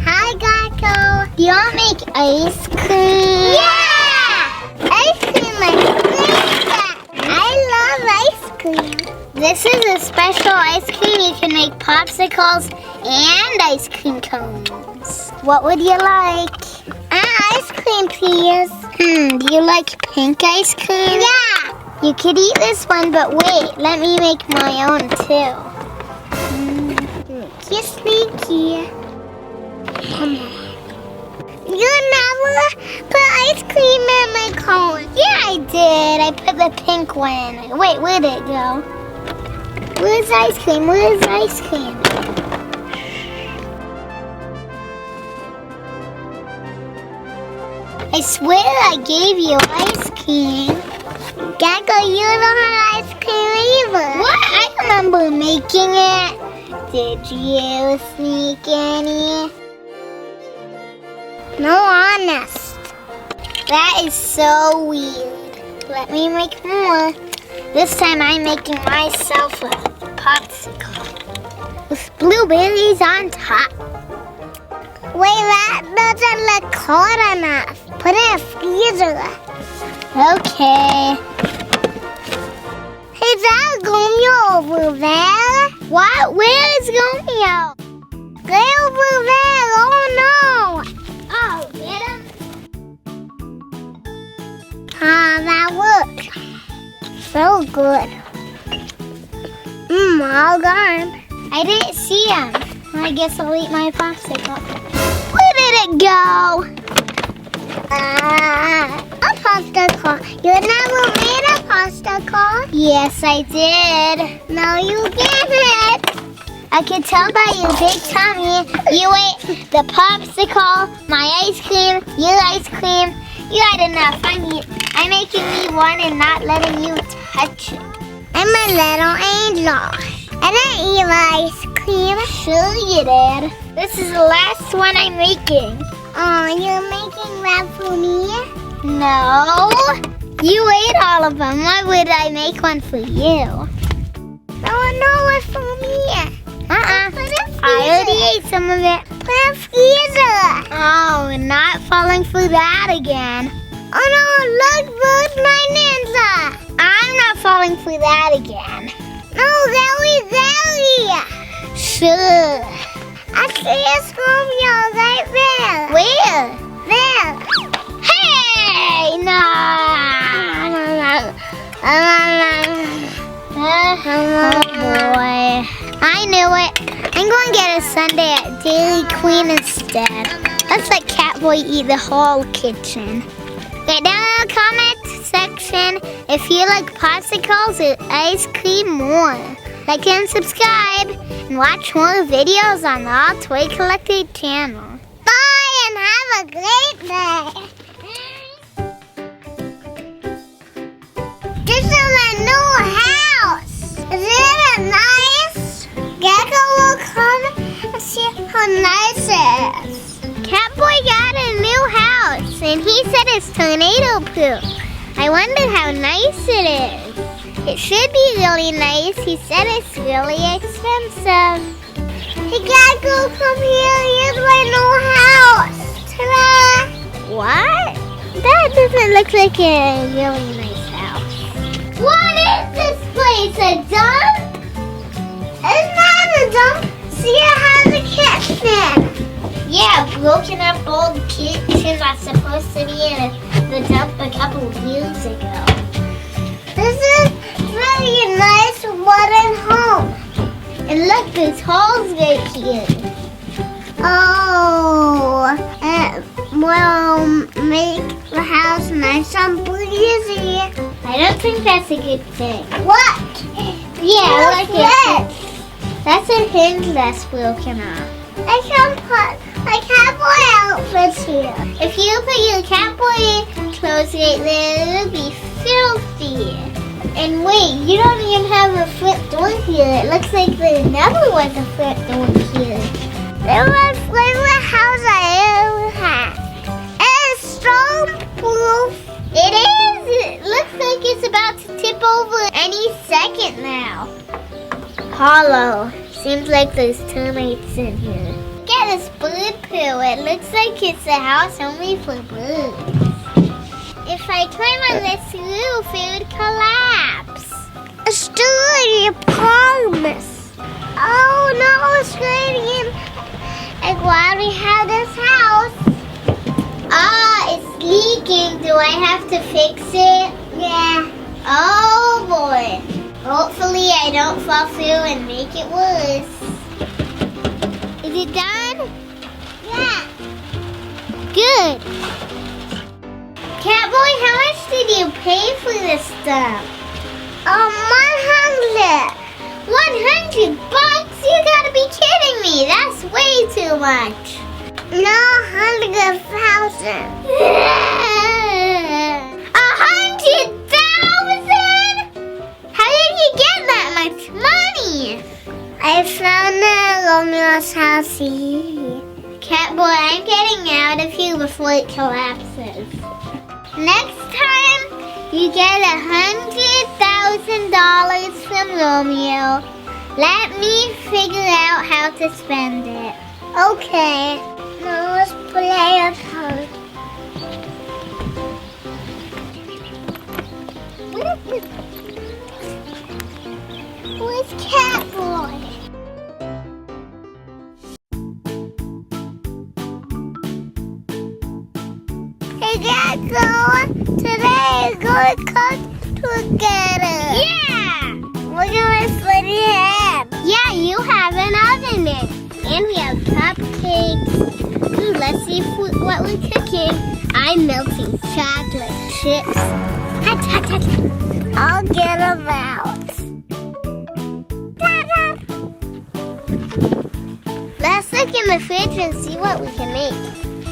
Hi, Gekko. Do you want to make ice cream? Yeah! Ice cream, my favorite. I love ice cream. This is a special ice cream. You can make popsicles and ice cream cones. What would you like? Ice cream, please. Do you like pink ice cream? Yeah. You could eat this one, but wait, let me make my own too. Sneaky. Come on. You never put ice cream in my cone. Yeah, I did. I put the pink one. Wait, where'd it go? Where's ice cream? Where's ice cream? I swear I gave you ice cream. Gekko, you don't have ice cream either. What? I remember making it. Did you sneak any? No, honest. That is so weird. Let me make more. This time I'm making myself a popsicle with blueberries on top. Wait, that doesn't look cold enough. Put it in a freezer. Okay. Hey, that Gomeo over there? What? Where is Gomeo? Way over there. Oh no. Oh, get him. That worked. So good. All gone. I didn't see him. I guess I'll eat my popsicle. Where did it go? A popsicle. You never made a popsicle? Yes, I did. No, you didn't. I can tell by your big tummy. You ate the popsicle, my ice cream, your ice cream. You had enough. I'm making me one and not letting you touch it. I'm a little angel. I didn't eat ice cream. Sure you did. This is the last one I'm making. Oh, you're making that for me? No. You ate all of them. Why would I make one for you? No, it's for me. I already ate some of it. Put it in freezer. Oh, not falling for that again. Oh no, look, where's my ninja? I'm not falling for that again. No, Zoe. Sure. I see a Scorpio right there. Where? There. Hey, no. Oh boy. I knew it. I'm going to get a sundae at Dairy Queen instead. Let's let Catboy eat the whole kitchen. Get down in the comment section if you like popsicles or ice cream more. Like and subscribe and watch more videos on the AllToyCollector channel. Bye and have a great day. This is a new house. Is it nice? Gekko will come and see how nice it is. Catboy got a new house and he said it's tornado proof. I wonder how nice it is. It should be really nice. He said it's really expensive. Hey Gekko, come here. Here's my new house. Ta-da! What? That doesn't look like a really nice house. What is this place? A dump? It's not a dump. See, it has a kitchen. Yeah, broken up old kitchen that's supposed to be in the dump a couple of years ago. This is really nice wooden home. And look, there's holes right here. Oh, it will make the house nice and breezy. I don't think that's a good thing. What? Yeah, look at it. That's a hinge that's broken off. I can put my Catboy outfits here. If you put your Catboy clothes right there, it'll be filthy. And wait, you don't even have a front door here. It looks like there never was a front door here. It looks like the house I ever had. It is storm-proof. It is. It looks like it's about to tip over any second now. Hollow. Seems like there's termites in here. Look at this bird poo. It looks like it's a house only for birds. If I climb on this roof, it would collapse. A story, promise. Oh no, it's raining. And while we have this house, it's leaking. Do I have to fix it? Yeah. Oh boy. Hopefully I don't fall through and make it worse. Is it done? Yeah. Good. Catboy, how much did you pay for this stuff? 100. 100 bucks? You gotta be kidding me. That's way too much. No, 100,000. 100,000? How did you get that much money? I found it at Romeo's house here. Catboy, I'm getting out of here before it collapses. Next time, you get $100,000 from Romeo. Let me figure out how to spend it. Okay. Now let's play a card. Where's Catboy? Hey Gekko, today we're going to cook together. Yeah! We're going to split your head. Yeah, you have an oven in. And we have cupcakes. Ooh, let's see what we're cooking. I'm melting chocolate chips. Hot, hot, hot. I'll get them out. Ta-da! Let's look in the fridge and see what we can make.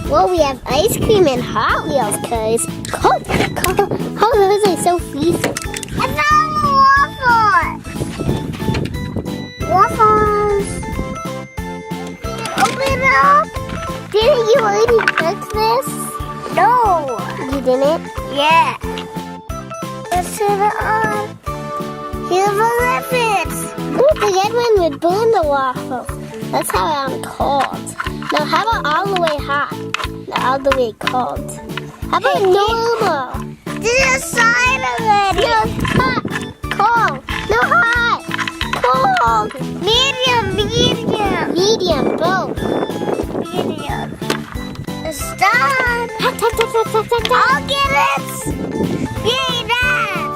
Well, we have ice cream and Hot Wheels, cuz. Oh, those are so feasty. I found the waffles. Waffles. Open it up. Didn't you already cook this? No. You didn't? Yeah. Let's turn it on. Here's the lipids. Ooh, the red one would burn the waffle. That's how I'm cold. Now, how about all the way hot? Not all the way cold. How about normal? This is side already. No, hot. Cold. No, hot. Cold. Medium. Medium, both. Medium. It's done. Hot. I'll get it. Yay, done.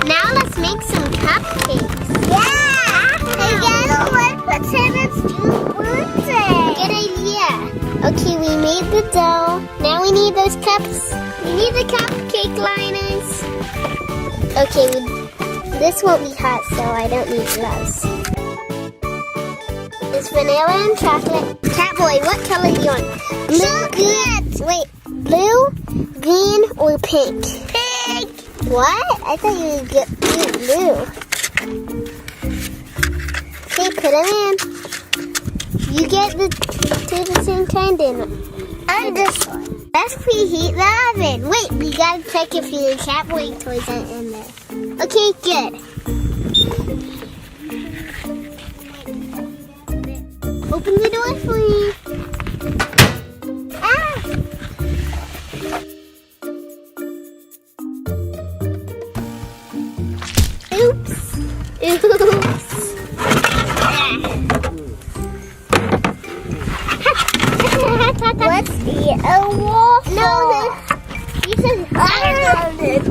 Now let's make some cupcakes. Yeah. Hey, Gekko, let's pretend it's your birthday. Good idea. Okay, we made the dough. Now we need those cups. We need the cupcake liners. Okay, this won't be hot, so I don't need gloves. It's vanilla and chocolate. Catboy, what color do you want? Blue, green. Wait, blue, green, or pink? Pink. What? I thought you would get blue. Okay, put them in. You get the two at the same time, then. And this one. Let's preheat the oven. Wait, we gotta check if your Catboy toys aren't in there. Okay, good. Open the door for me. Ah! Oops. Let's eat a waffle. No, you said I it.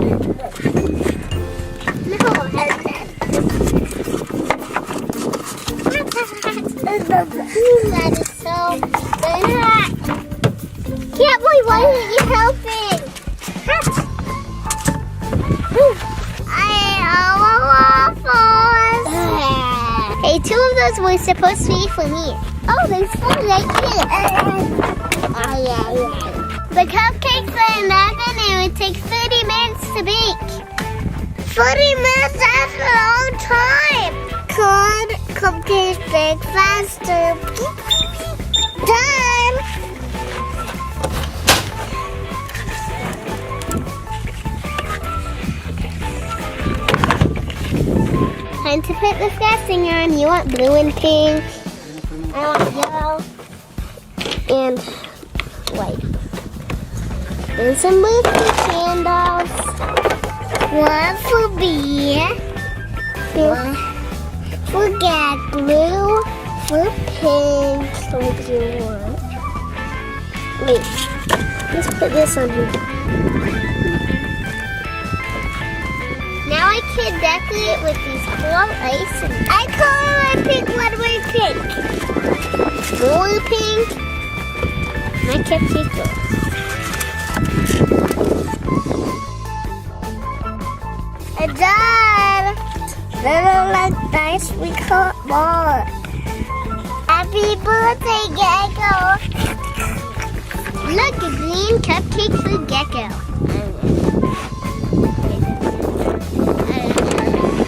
No, that is so hot. Catboy, why aren't you helping? I waffles. Hey, two of those were supposed to be for me. Oh, there's four right here. Yeah. The cupcakes are in the oven and it would take 30 minutes to bake. 30 minutes, that's a long time. Could cupcakes bake faster? Done. time to put the frosting on. You want blue and pink. I want yellow and white. And some movie candles. One for B. One for Gag Blue. For pink. So what do you want? Wait. Let's put this on here. Now I can decorate with these cool ice. I color my pink. What do I pink? Blue pink. My cupcake. It's done. Little like nice we cut more. Happy birthday, Gekko. Look, a green cupcake for Gekko.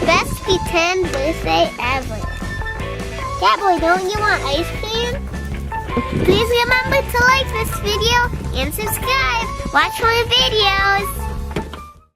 Best pretend birthday ever. Catboy, don't you want ice cream? Please remember to like this video and subscribe. Watch more videos.